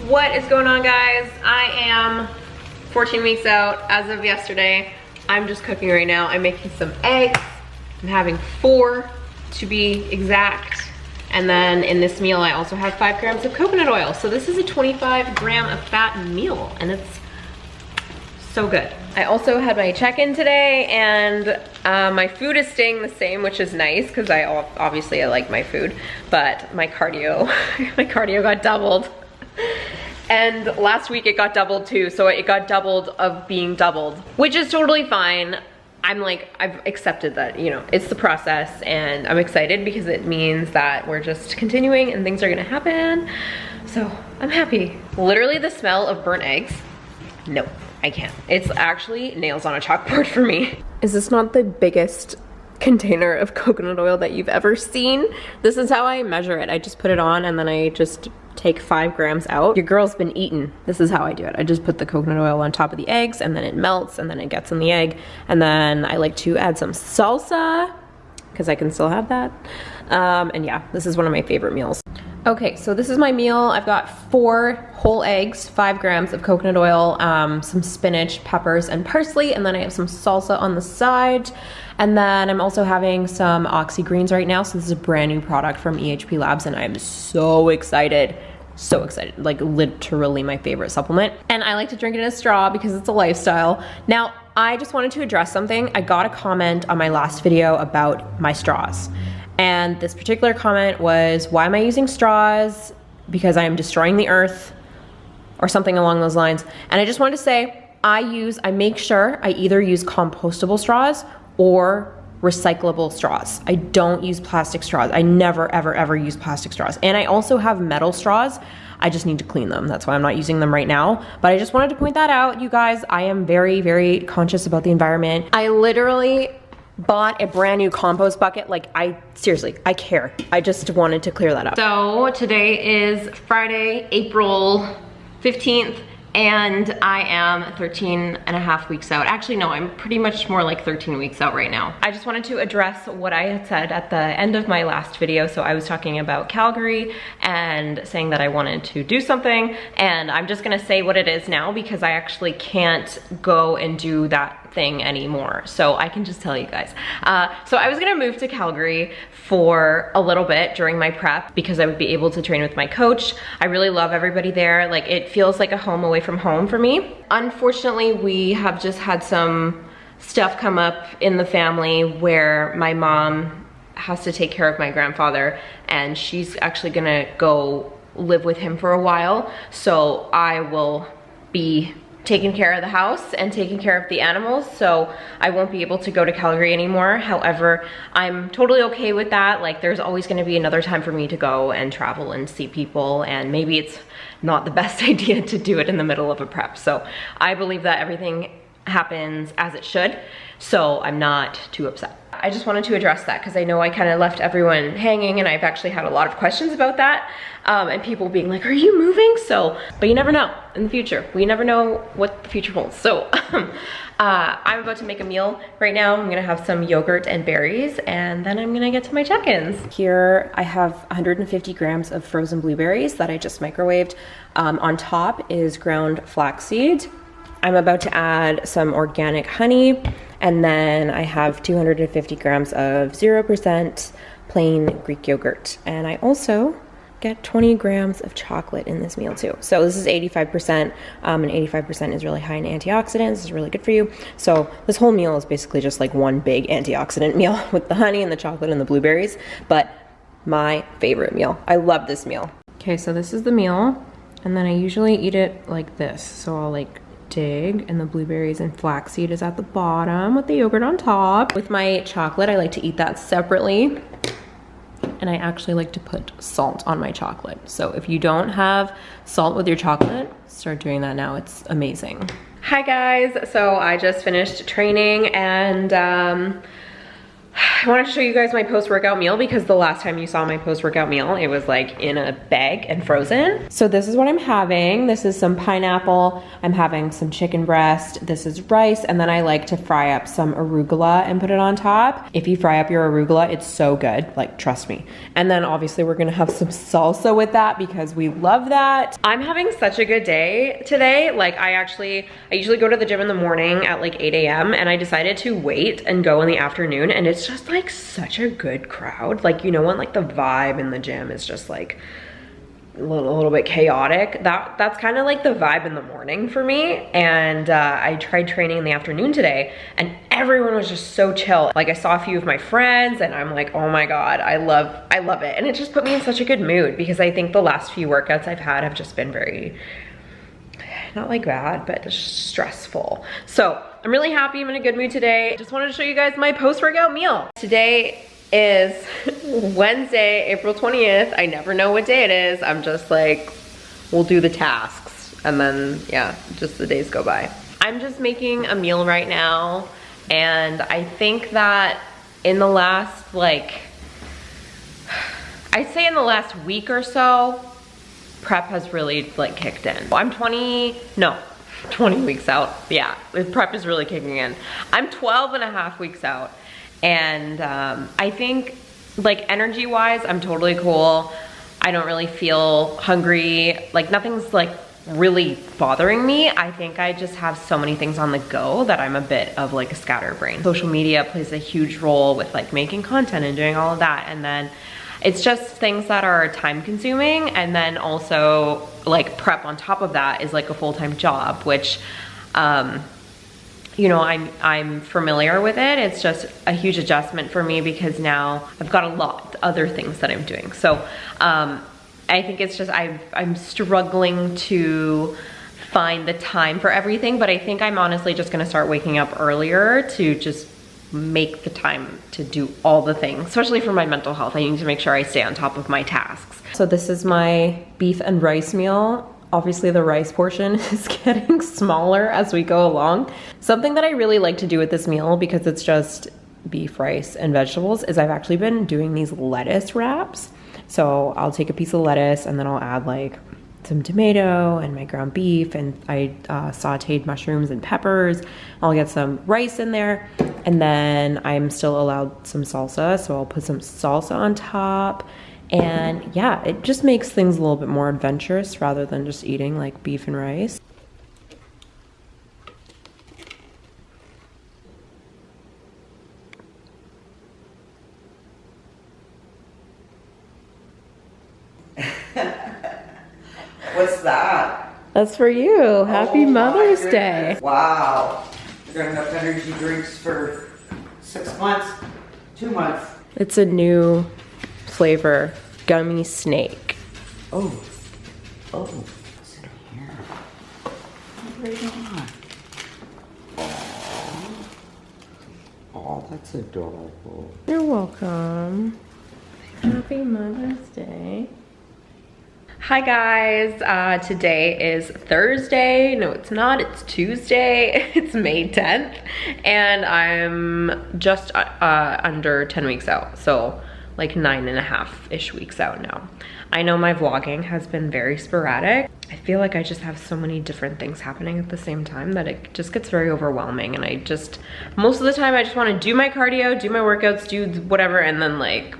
What is going on, guys? I am 14 weeks out as of yesterday. I'm just cooking right now. I'm making some eggs. I'm having 4 to be exact. And then in this meal, I also have 5 grams of coconut oil. So this is a 25 gram of fat meal, and it's so good. I also had my check-in today, and my food is staying the same, which is nice because obviously I like my food, but my cardio, my cardio got doubled. And last week it got doubled too, so it got doubled of being doubled, which is totally fine. I'm like, I've accepted that, you know, it's the process, and I'm excited because it means that we're just continuing and things are gonna happen. So I'm happy. Literally the smell of burnt eggs, no, I can't. It's actually nails on a chalkboard for me. Is this not the biggest container of coconut oil that you've ever seen? This is how I measure it. I just put it on and then I just take 5 grams out. Your girl's been eaten. This is how I do it. I just put the coconut oil on top of the eggs, and then it melts, and then it gets in the egg, and then I like to add some salsa because I can still have that. And yeah, this is one of my favorite meals. Okay, so this is my meal. I've got 4 whole eggs, 5 grams of coconut oil, some spinach, peppers, and parsley, and then I have some salsa on the side. And then I'm also having some Oxy Greens right now. So this is a brand new product from ehplabs, and I'm so excited. So excited, like literally my favorite supplement. And I like to drink it in a straw because it's a lifestyle. Now, I just wanted to address something. I got a comment on my last video about my straws. And this particular comment was, why am I using straws? Because I am destroying the earth, or something along those lines. And I just wanted to say, I make sure I either use compostable straws or recyclable straws. I don't use plastic straws. I never, ever, ever use plastic straws. And I also have metal straws. I just need to clean them. That's why I'm not using them right now. But I just wanted to point that out, you guys. I am very, very conscious about the environment. I literally bought a brand new compost bucket. Like, seriously, I care. I just wanted to clear that up. So today is Friday, April 15th. And I am 13 and a half weeks out. Actually, no, I'm pretty much more like 13 weeks out right now. I just wanted to address what I had said at the end of my last video. So I was talking about Calgary and saying that I wanted to do something. And I'm just gonna say what it is now because I actually can't go and do that thing anymore. So I can just tell you guys. So I was gonna move to Calgary for a little bit during my prep because I would be able to train with my coach. I really love everybody there. Like, it feels like a home away from home for me. Unfortunately, we have just had some stuff come up in the family where my mom has to take care of my grandfather, and she's actually gonna go live with him for a while. So I will be taking care of the house and taking care of the animals, so I won't be able to go to Calgary anymore. However, I'm totally okay with that. Like, there's always gonna be another time for me to go and travel and see people, and maybe it's not the best idea to do it in the middle of a prep. So I believe that everything happens as it should, so I'm not too upset. I just wanted to address that because I know I kind of left everyone hanging, and I've actually had a lot of questions about that, and people being like, are you moving? So, but you never know in the future. We never know what the future holds. So I'm about to make a meal right now. I'm gonna have some yogurt and berries, and then I'm gonna get to my check-ins. Here I have 150 grams of frozen blueberries that I just microwaved. On top is ground flaxseed. I'm about to add some organic honey, and then I have 250 grams of 0% plain Greek yogurt. And I also get 20 grams of chocolate in this meal too. So this is 85%, and 85% is really high in antioxidants. This is really good for you. So this whole meal is basically just like one big antioxidant meal with the honey and the chocolate and the blueberries, but my favorite meal. I love this meal. Okay, so this is the meal, and then I usually eat it like this. So I'll like dig, and the blueberries and flaxseed is at the bottom with the yogurt on top. With my chocolate, I like to eat that separately, and I actually like to put salt on my chocolate. So if you don't have salt with your chocolate, start doing that now. It's amazing. Hi guys, so I just finished training, and I wanted to show you guys my post-workout meal because the last time you saw my post-workout meal, it was like in a bag and frozen. So this is what I'm having. This is some pineapple. I'm having some chicken breast. This is rice. And then I like to fry up some arugula and put it on top. If you fry up your arugula, it's so good, like trust me. And then obviously we're gonna have some salsa with that because we love that. I'm having such a good day today. Like I usually go to the gym in the morning at like 8 a.m. and I decided to wait and go in the afternoon, and it's just like such a good crowd. Like, you know, when like the vibe in the gym is just like a little bit chaotic, that's kind of like the vibe in the morning for me. And I tried training in the afternoon today and everyone was just so chill. Like I saw a few of my friends and I'm like, oh my God, I love it. And it just put me in such a good mood because I think the last few workouts I've had have just been very, not like bad, but just stressful. So I'm really happy. I'm in a good mood today. Just wanted to show you guys my post-workout meal. Today is Wednesday, April 20th. I never know what day it is. I'm just like, we'll do the tasks and then yeah, just the days go by. I'm just making a meal right now, and I think that in the last I'd say in the last week or so, prep has really like kicked in. I'm 20 weeks out. Yeah, prep is really kicking in. I'm 12 and a half weeks out. And I think like energy wise, I'm totally cool. I don't really feel hungry. Like nothing's like really bothering me. I think I just have so many things on the go that I'm a bit of like a scatterbrain. Social media plays a huge role with like making content and doing all of that. And then it's just things that are time consuming. And then also like prep on top of that is like a full-time job, which, you know, I'm familiar with it. It's just a huge adjustment for me because now I've got a lot of other things that I'm doing. So I think it's just, I'm struggling to find the time for everything, but I think I'm honestly just gonna start waking up earlier to just make the time to do all the things, especially for my mental health. I need to make sure I stay on top of my tasks. So this is my beef and rice meal. Obviously the rice portion is getting smaller as we go along. Something that I really like to do with this meal, because it's just beef, rice, and vegetables, is I've actually been doing these lettuce wraps. So I'll take a piece of lettuce and then I'll add like some tomato and my ground beef, and I sauteed mushrooms and peppers. I'll get some rice in there, and then I'm still allowed some salsa, so I'll put some salsa on top. And yeah, it just makes things a little bit more adventurous rather than just eating like beef and rice. What's that? That's for you. Happy Mother's Day. Wow. You got enough energy drinks for 6 months, 2 months. It's a new flavor, gummy snake. Oh, what's in here? Right on. Oh, that's adorable. You're welcome. Happy Mother's Day. Hi guys, today is Thursday. No, it's not, it's Tuesday. It's May 10th, and I'm just under 10 weeks out. So like 9.5-ish weeks out now. I know my vlogging has been very sporadic. I feel like I just have so many different things happening at the same time that it just gets very overwhelming, and most of the time I just wanna do my cardio, do my workouts, do whatever, and then like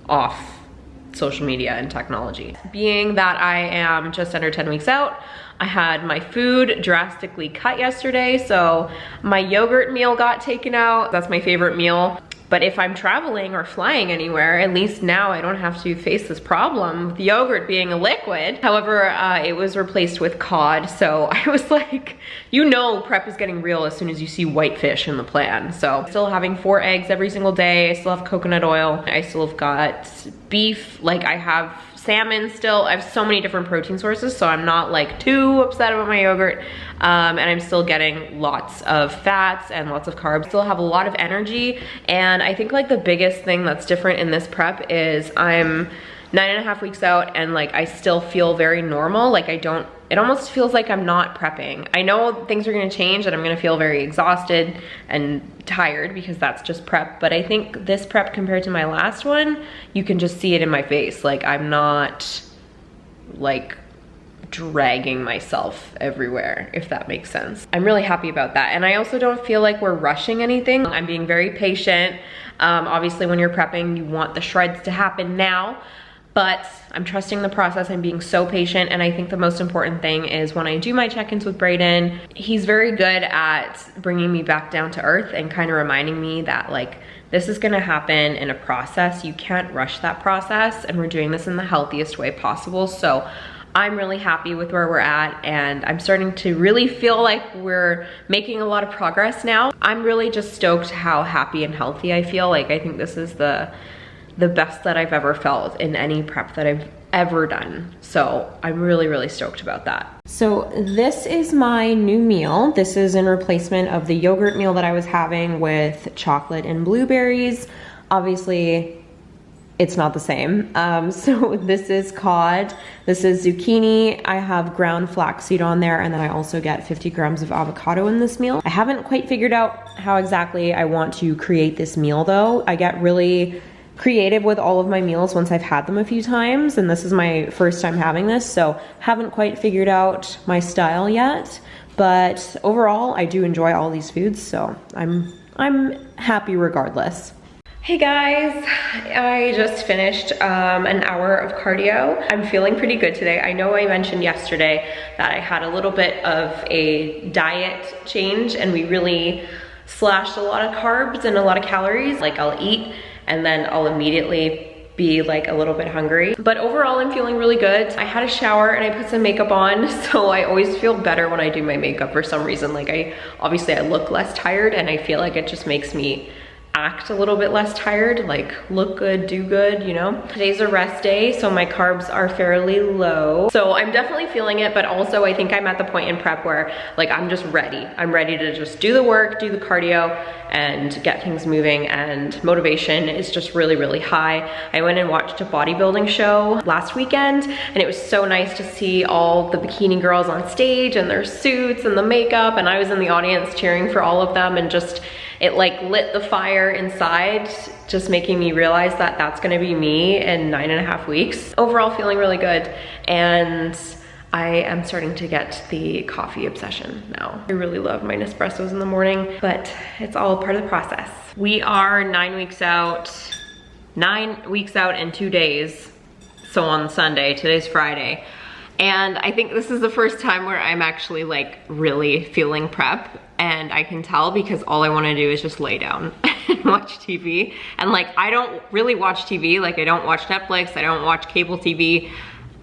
off social media and technology. Being that I am just under 10 weeks out, I had my food drastically cut yesterday, so my yogurt meal got taken out. That's my favorite meal. But if I'm traveling or flying anywhere, at least now I don't have to face this problem with yogurt being a liquid. However, it was replaced with cod. So I was like, you know, prep is getting real as soon as you see white fish in the plan. So still having 4 eggs every single day. I still have coconut oil. I still have got beef. Like I have salmon still. I have so many different protein sources, so I'm not like too upset about my yogurt. And I'm still getting lots of fats and lots of carbs. Still have a lot of energy. And I think like the biggest thing that's different in this prep is I'm 9.5 weeks out and like I still feel very normal. Like it almost feels like I'm not prepping. I know things are gonna change and I'm gonna feel very exhausted and tired because that's just prep, but I think this prep compared to my last one, you can just see it in my face. Like I'm not like dragging myself everywhere, if that makes sense. I'm really happy about that. And I also don't feel like we're rushing anything. I'm being very patient. Obviously when you're prepping, you want the shreds to happen now, but I'm trusting the process. I'm being so patient. And I think the most important thing is when I do my check-ins with Brayden, he's very good at bringing me back down to earth and kind of reminding me that like, this is gonna happen in a process. You can't rush that process, and we're doing this in the healthiest way possible. So I'm really happy with where we're at, and I'm starting to really feel like we're making a lot of progress now. I'm really just stoked how happy and healthy I feel. Like I think this is the best that I've ever felt in any prep that I've ever done. So I'm really, really stoked about that. So this is my new meal. This is in replacement of the yogurt meal that I was having with chocolate and blueberries. Obviously, it's not the same. So this is cod, this is zucchini, I have ground flaxseed on there, and then I also get 50 grams of avocado in this meal. I haven't quite figured out how exactly I want to create this meal though. I get really creative with all of my meals once I've had them a few times, and this is my first time having this, so haven't quite figured out my style yet. But overall, I do enjoy all these foods, so I'm happy regardless. Hey guys, I just finished an hour of cardio. I'm feeling pretty good today. I know I mentioned yesterday that I had a little bit of a diet change and we really slashed a lot of carbs and a lot of calories. Like I'll eat and then I'll immediately be like a little bit hungry. But overall, I'm feeling really good. I had a shower and I put some makeup on, so I always feel better when I do my makeup for some reason. Like obviously I look less tired and I feel like it just makes me act a little bit less tired, like look good, do good, you know? Today's a rest day, so my carbs are fairly low. So I'm definitely feeling it, but also I think I'm at the point in prep where like I'm just ready. I'm ready to just do the work, do the cardio, and get things moving, and motivation is just really, really high. I went and watched a bodybuilding show last weekend, and it was so nice to see all the bikini girls on stage and their suits and the makeup, and I was in the audience cheering for all of them, and just it like lit the fire inside, just making me realize that that's gonna be me in 9.5 weeks. Overall, feeling really good, and I am starting to get the coffee obsession now. I really love my Nespressos in the morning, but it's all part of the process. We are 9 weeks out and 2 days. So on Sunday, today's Friday. And I think this is the first time where I'm actually like really feeling prep, and I can tell because all I wanna do is just lay down and watch TV. And like, I don't really watch TV, like I don't watch Netflix, I don't watch cable TV,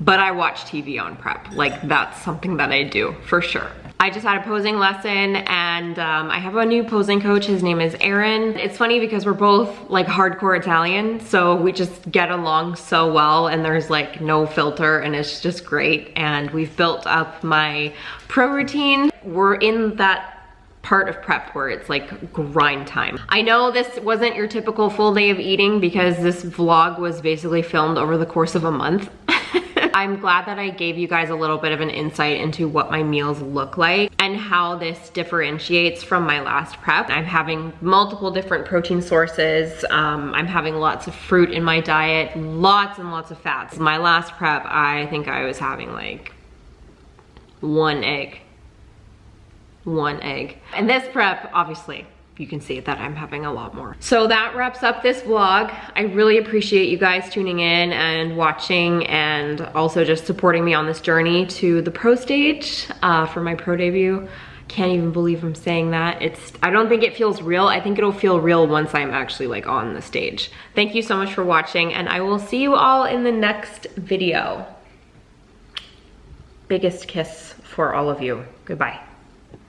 but I watch TV on prep. Like that's something that I do for sure. I just had a posing lesson, and I have a new posing coach. His name is Aaron. It's funny because we're both like hardcore Italian, so we just get along so well, and there's like no filter, and it's just great. And we've built up my pro routine. We're in that part of prep where it's like grind time. I know this wasn't your typical full day of eating because this vlog was basically filmed over the course of a month. I'm glad that I gave you guys a little bit of an insight into what my meals look like and how this differentiates from my last prep. I'm having multiple different protein sources. I'm having lots of fruit in my diet, lots and lots of fats. My last prep, I think I was having like one egg. And this prep, obviously, you can see that I'm having a lot more. So that wraps up this vlog. I really appreciate you guys tuning in and watching, and also just supporting me on this journey to the pro stage for my pro debut. Can't even believe I'm saying that. I don't think it feels real. I think it'll feel real once I'm actually like on the stage. Thank you so much for watching, and I will see you all in the next video. Biggest kiss for all of you. Goodbye.